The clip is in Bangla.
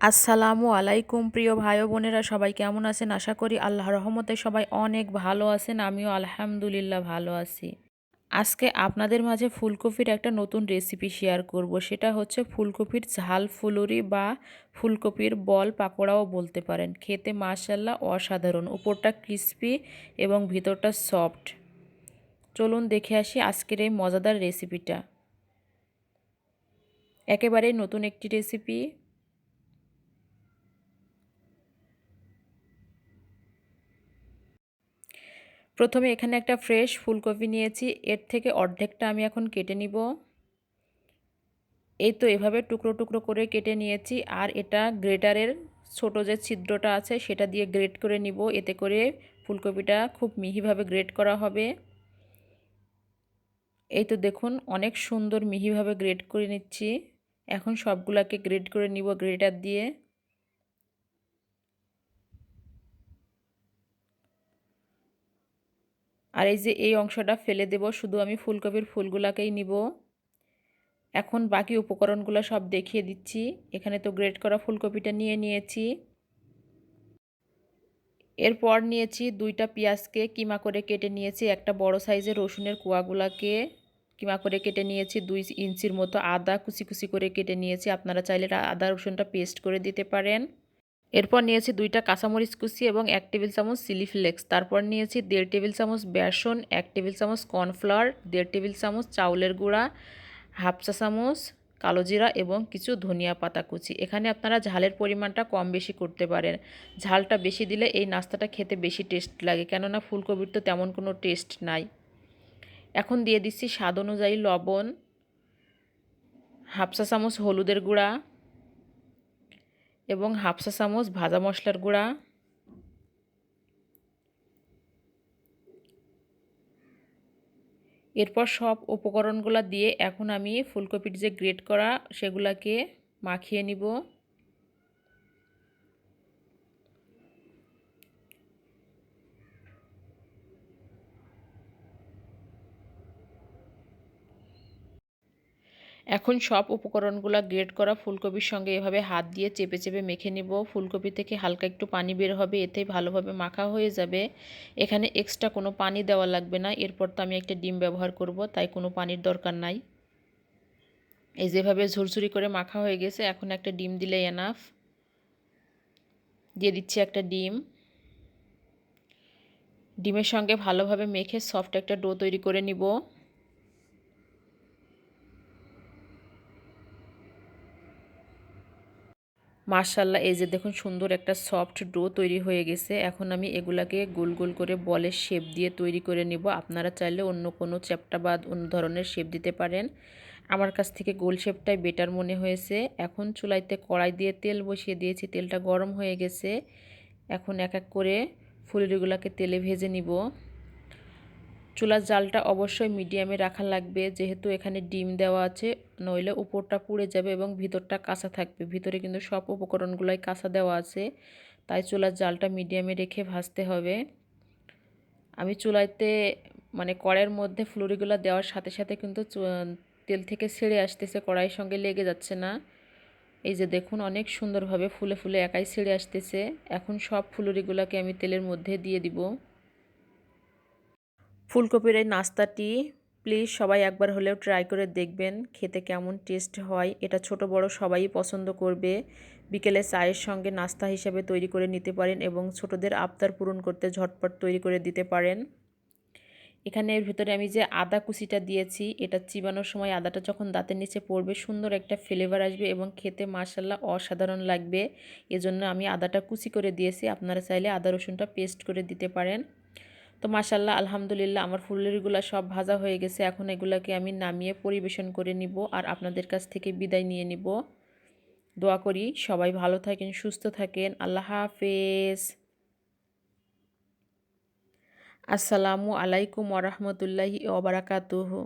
আসসালামু আলাইকুম প্রিয় ভাই ও বোনেরা, সবাই কেমন আছেন? আশা করি আল্লাহর রহমতে সবাই অনেক ভালো আছেন। আমিও আলহামদুলিল্লাহ ভালো আছি। আজকে আপনাদের মাঝে ফুলকপির একটা নতুন রেসিপি শেয়ার করব। সেটা হচ্ছে ফুলকপির ঝাল ফুলুরি বা ফুলকপির বল পাকোড়াও বলতে পারেন। খেতে মাশাআল্লাহ অসাধারণ, উপরটা ক্রিস্পি এবং ভিতরটা সফট। চলুন দেখে আসি আজকের এই মজাদার রেসিপিটা। একেবারেই নতুন একটি রেসিপি। প্রথমে এখানে একটা ফ্রেশ ফুলকপি নিয়েছি, এর থেকে অর্ধেকটা আমি এখন কেটে নিব। এই তো এভাবে টুকরো টুকরো করে কেটে নিয়েছি, আর এটা গ্রেটারের ছোট যে ছিদ্রটা আছে সেটা দিয়ে গ্রেট করে নিব। এতে করে ফুলকপিটা খুব মিহিভাবে গ্রেট করা হবে। এই তো দেখুন অনেক সুন্দর মিহিভাবে গ্রেট করে নিচ্ছি। এখন সবগুলাকে গ্রেট করে নিব গ্রেটার দিয়ে। আর এই যে এই অংশটা ফেলে দেব, শুধু আমি ফুলকপির ফুলগুলাকেই নিব। এখন বাকি উপকরণগুলো সব দেখিয়ে দিচ্ছি। এখানে তো গ্রেট করা ফুলকপিটা নিয়ে নিয়েছি। এরপর নিয়েছি দুইটা পেঁয়াজকে কিমা করে কেটে নিয়েছি। একটা বড় সাইজের রসুনের কোয়াগুলাকে কিমা করে কেটে নিয়েছি। 2 ইঞ্চির মতো আদা কুচি কুচি করে কেটে নিয়েছি। আপনারা চাইলে আদা রসুনটা পেস্ট করে দিতে পারেন। এরপর নিয়েছি দুইটা কাঁচামরিচ কুচি এবং 1 টেবিল চামচ চিলি ফ্লেক্স। তারপর নিয়েছি 1.5 টেবিল চামচ বেসন, 1 টেবিল চামচ কর্নফ্লাওয়ার, 1.5 টেবিল চামচ চাউলের গুঁড়া, হাফ চা চামচ কালো জিরা এবং কিছু ধনিয়া পাতা কুচি। এখানে আপনারা ঝালের পরিমাণটা কম বেশি করতে পারেন। ঝালটা বেশি দিলে এই নাস্তাটা খেতে বেশি টেস্ট লাগে, কেননা ফুলকপির তো তেমন কোনো টেস্ট নাই। এখন দিয়ে দিচ্ছি স্বাদ অনুযায়ী লবণ, হাফ চা চামচ হলুদের গুঁড়া এবং হাফ চা চামচ ভাজা মশলার গুঁড়া। এরপর সব উপকরণগুলো দিয়ে এখন আমি ফুলকপির যে গ্রেট করা সেগুলাকে মাখিয়ে নিব। এখন সব উপকরণগুলো গ্রেট করা ফুলকপির সঙ্গে এভাবে হাত দিয়ে চেপে চেপে মেখে নিব। ফুলকপি থেকে হালকা একটু পানি বের হবে, এতেই ভালোভাবে মাখা হয়ে যাবে। এখানে এক্সট্রা কোনো পানি দেওয়া লাগবে না। এরপর তো আমি একটা ডিম ব্যবহার করব, তাই কোনো পানির দরকার নাই। এই যেভাবে ঝুরঝুরি করে মাখা হয়ে গেছে, এখন একটা ডিম দিলে এনাফ। দিয়ে দিচ্ছি একটা ডিম। ডিমের সঙ্গে ভালোভাবে মেখে সফট একটা ডো তৈরি করে নিব। মাশাআল্লাহ, এই যে দেখুন সুন্দর একটা সফট ডো তৈরি হয়ে গেছে। এখন আমি এগুলাকে গোল গোল করে বলের শেপ দিয়ে তৈরি করে নিব। আপনারা চাইলে অন্য কোনো চ্যাপ্টা বা অন্য ধরনের শেপ দিতে পারেন। আমার কাছ থেকে গোল শেপটাই বেটার মনে হয়েছে। এখন চুলাইতে কড়াই দিয়ে তেল বসিয়ে দিয়েছি, তেলটা গরম হয়ে গেছে। এখন এক এক করে ফুলুরিগুলোকে তেলে ভেজে নিব। চুলার জালটা অবশ্যই মিডিয়ামে রাখা লাগবে, যেহেতু এখানে ডিম দেওয়া আছে, নইলে উপরটা পুড়ে যাবে এবং ভিতরটা কাঁচা থাকবে। ভিতরে কিন্তু সব উপকরণগুলোই কাঁচা দেওয়া আছে, তাই চুলার জালটা মিডিয়ামে রেখে ভাজতে হবে। আমি চুলাইতে কড়াইয়ের মধ্যে ফুলুরিগুলো দেওয়ার সাথে সাথে কিন্তু তেল থেকে ছেড়ে আসতেছে, কড়াইয়ের সঙ্গে লেগে যাচ্ছে না। এই যে দেখুন অনেক সুন্দরভাবে ফুলে ফুলে একাই ছেড়ে আসতেছে। এখন সব ফুলুরিগুলোকে আমি তেলের মধ্যে দিয়ে দিব। ফুলকপির এই নাস্তাটি প্লিজ সবাই একবার হলেও ট্রাই করে দেখবেন, খেতে কেমন টেস্ট হয়। এটা ছোট বড় সবাই পছন্দ করবে। বিকেলে চায়ের সঙ্গে নাস্তা হিসেবে তৈরি করে নিতে পারেন এবং ছোটদের আবদার পূরণ করতে ঝটপট তৈরি করে দিতে পারেন। এখানে এর ভিতরে আমি যে আদা কুচিটা দিয়েছি, এটা চিবানোর সময় আদাটা যখন দাঁতের নিচে পড়বে সুন্দর একটা ফ্লেভার আসবে এবং খেতে মাশাআল্লাহ অসাধারণ লাগবে। এজন্য আমি আদাটা কুচি করে দিয়েছি। আপনারা চাইলে আদা রসুনটা পেস্ট করে দিতে পারেন। তো মাশাআল্লাহ আলহামদুলিল্লাহ আমার ফুলুরিগুলো সব ভাজা হয়ে গেছে। এখন এগুলাকে আমি নামিয়ে পরিবেশন করে নিব আর আপনাদের কাছ থেকে বিদায় নিয়ে নিব। দোয়া করি সবাই ভালো থাকেন, সুস্থ থাকেন। আল্লাহ হাফেজ। আসসালামু আলাইকুম ওয়া রাহমাতুল্লাহি ওয়া বারাকাতুহু।